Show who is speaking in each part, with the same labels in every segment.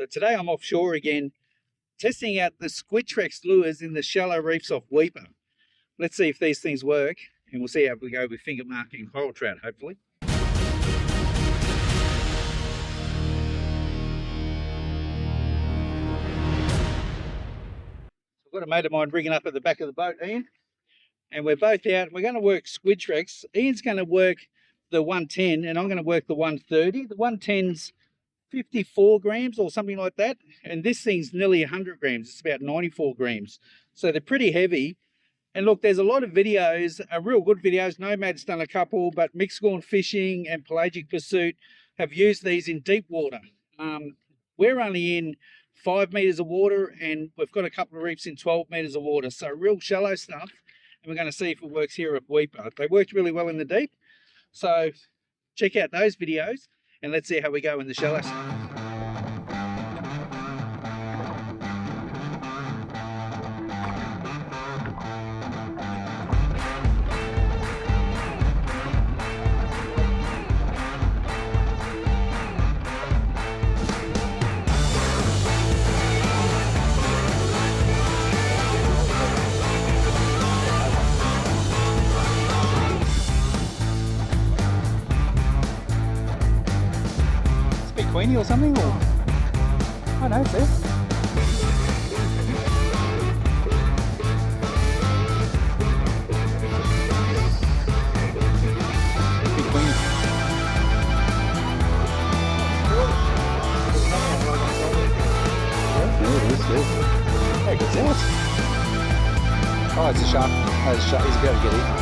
Speaker 1: So today I'm offshore again, testing out the Squidtrex lures in the shallow reefs off Weipa. Let's see if these things work, and we'll see how we go with finger marking coral trout, hopefully. I've got a mate of mine rigging up at the back of the boat, Ian, and we're both out. We're going to work Squidtrex. Ian's going to work the 110 and I'm going to work the 130. The 110's 54 grams or something like that, and this thing's nearly 100 grams. It's about 94 grams, so they're pretty heavy. And look, there's a lot of videos, real good videos. Nomad's done a couple, but Mixed Gorn Fishing and Pelagic Pursuit have used these in deep water. We're only in 5 meters of water, and we've got a couple of reefs in 12 meters of water, so real shallow stuff. And we're going to see if it works here at Weipa. They worked really well in the deep, so check out those videos and let's see how we go in the shallows. Queenie or something, or I don't know, it's there. Big queenie. There it is, there. How good's that? Oh, it's a shark. Oh, it's a shark. He's about to get eaten.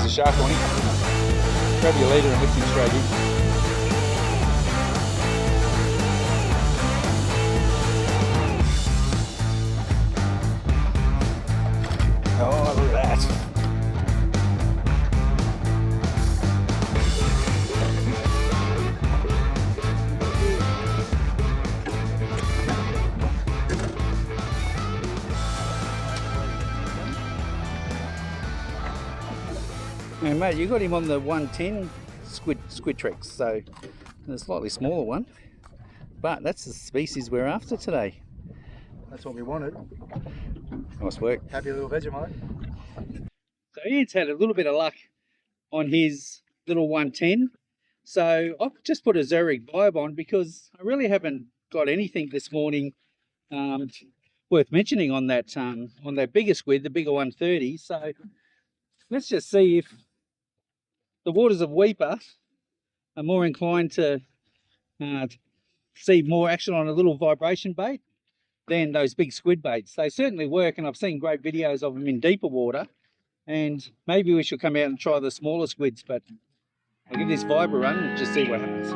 Speaker 1: Shark on him. Grab your leader and lift him straight in. Oh, look at that. Now, mate, you got him on the 110 Squidtrex, so a slightly smaller one, but that's the species we're after today.
Speaker 2: That's what we wanted.
Speaker 1: Nice work.
Speaker 2: Happy little Vegemite.
Speaker 1: So Ian's had a little bit of luck on his little 110, so I've just put a Zerek Vibe on because I really haven't got anything this morning worth mentioning on that bigger squid, the bigger 130. So let's just see if the waters of Weipa are more inclined to see more action on a little vibration bait than those big squid baits. They certainly work, and I've seen great videos of them in deeper water, and maybe we should come out and try the smaller squids, but I'll give this vibe a run and just see what happens.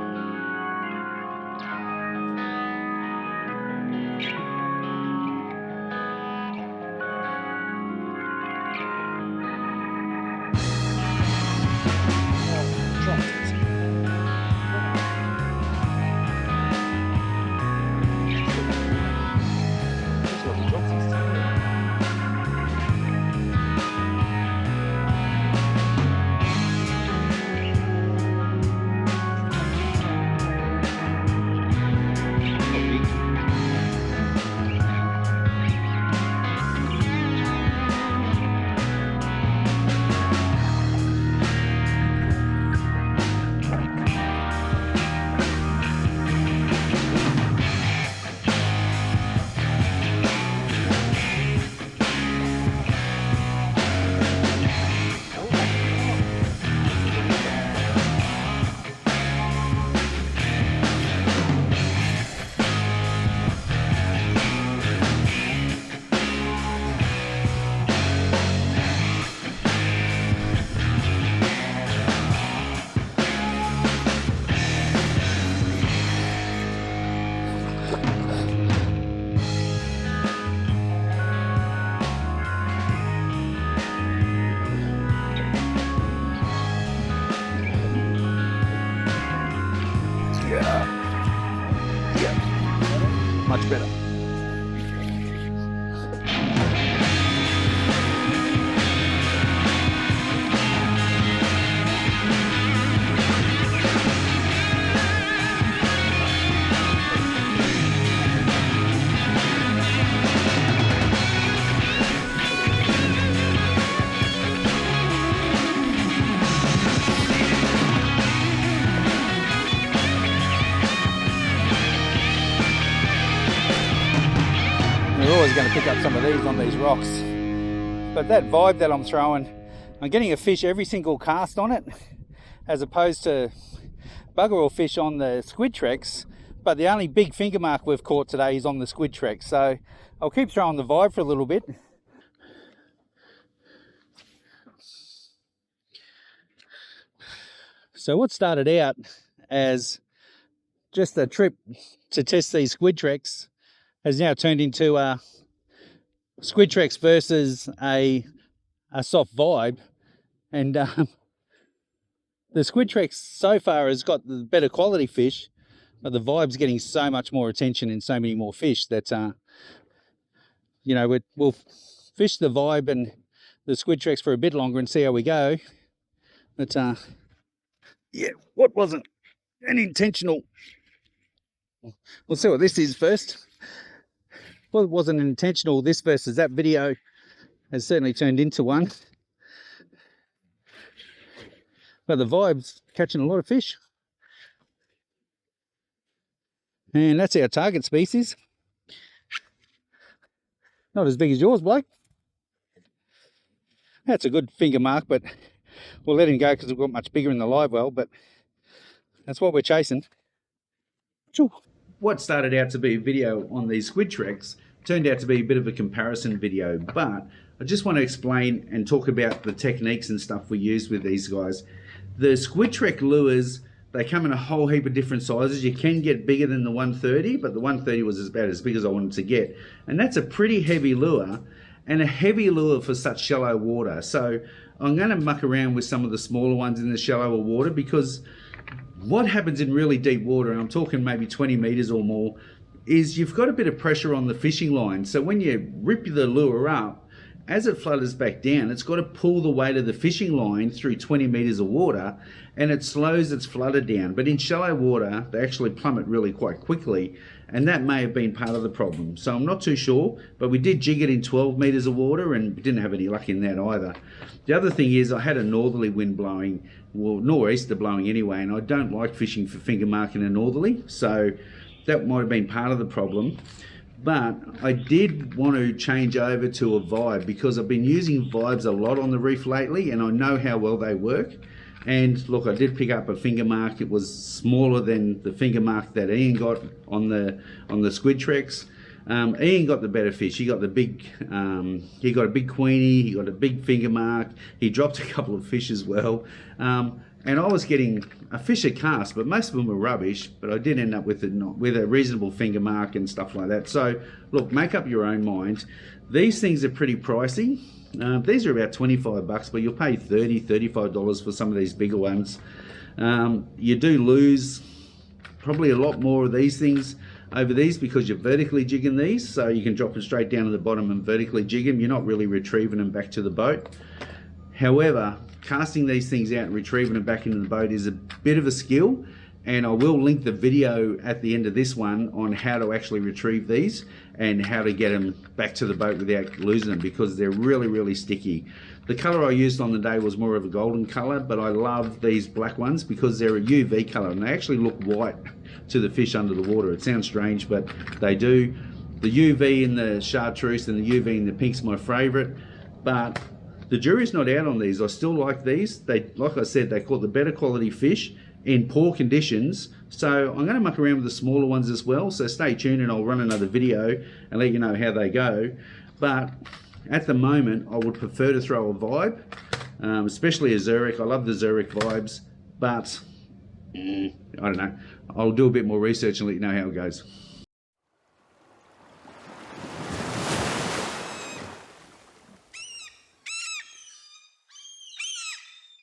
Speaker 1: much better. always going to pick up some of these on these rocks. But that vibe that I'm throwing, I'm getting a fish every single cast on it, as opposed to bugger all fish on the Squidtrex. But the only big finger mark we've caught today is on the Squidtrex. So I'll keep throwing the vibe for a little bit. So what started out as just a trip to test these Squidtrex has now turned into a Squidtrex versus a soft vibe. And the Squidtrex so far has got the better quality fish, but the vibe's getting so much more attention and so many more fish that, you know, we'll fish the vibe and the Squidtrex for a bit longer and see how we go. But yeah, what wasn't an intentional, we'll see what this is first. Well, it wasn't intentional, this versus that video has certainly turned into one. But the vibe's catching a lot of fish. And that's our target species. Not as big as yours, Blake. That's a good finger mark, but we'll let him go because we've got much bigger in the live well, but that's what we're chasing. What started out to be a video on these Squidtrex turned out to be a bit of a comparison video, but I just want to explain and talk about the techniques and stuff we use with these guys. The Squidtrex lures, they come in a whole heap of different sizes. You can get bigger than the 130, but the 130 was about as big as I wanted to get. And that's a pretty heavy lure, and a heavy lure for such shallow water. So I'm going to muck around with some of the smaller ones in the shallower water, because what happens in really deep water, and I'm talking maybe 20 meters or more, is you've got a bit of pressure on the fishing line. So when you rip the lure up, as it flutters back down, it's got to pull the weight of the fishing line through 20 meters of water, and it slows its flutter down. But in shallow water, they actually plummet really quite quickly, and that may have been part of the problem. So I'm not too sure, but we did jig it in 12 meters of water, and we didn't have any luck in that either. The other thing is I had a northerly wind blowing, well, nor'easter blowing anyway, and I don't like fishing for finger marking a northerly, so that might have been part of the problem. But I did want to change over to a vibe, because I've been using vibes a lot on the reef lately, and I know how well they work. And look, I did pick up a finger mark. It was smaller than the finger mark that Ian got on the Squidtrex. Ian got the better fish. He got the big, he got a big queenie, he got a big finger mark, he dropped a couple of fish as well. And I was getting a fish a cast, but most of them were rubbish, but I did end up with a reasonable finger mark and stuff like that. So look, make up your own mind. These things are pretty pricey. These are about 25 bucks, but you'll pay $30, $35 for some of these bigger ones. You do lose probably a lot more of these things over these because you're vertically jigging these, so you can drop them straight down to the bottom and vertically jig them. You're not really retrieving them back to the boat. However, casting these things out and retrieving them back into the boat is a bit of a skill, and I will link the video at the end of this one on how to actually retrieve these and how to get them back to the boat without losing them, because they're really, really sticky. The color I used on the day was more of a golden color, but I love these black ones because they're a UV color and they actually look white to the fish under the water. It sounds strange, but they do. The UV in the chartreuse and the UV in the pink's my favorite, but the jury's not out on these. I still like these. They, like I said, they caught the better quality fish in poor conditions. So I'm going to muck around with the smaller ones as well. So stay tuned and I'll run another video and let you know how they go. But at the moment, I would prefer to throw a vibe, especially a Zerek. I love the Zerek vibes, but I don't know. I'll do a bit more research and let you know how it goes.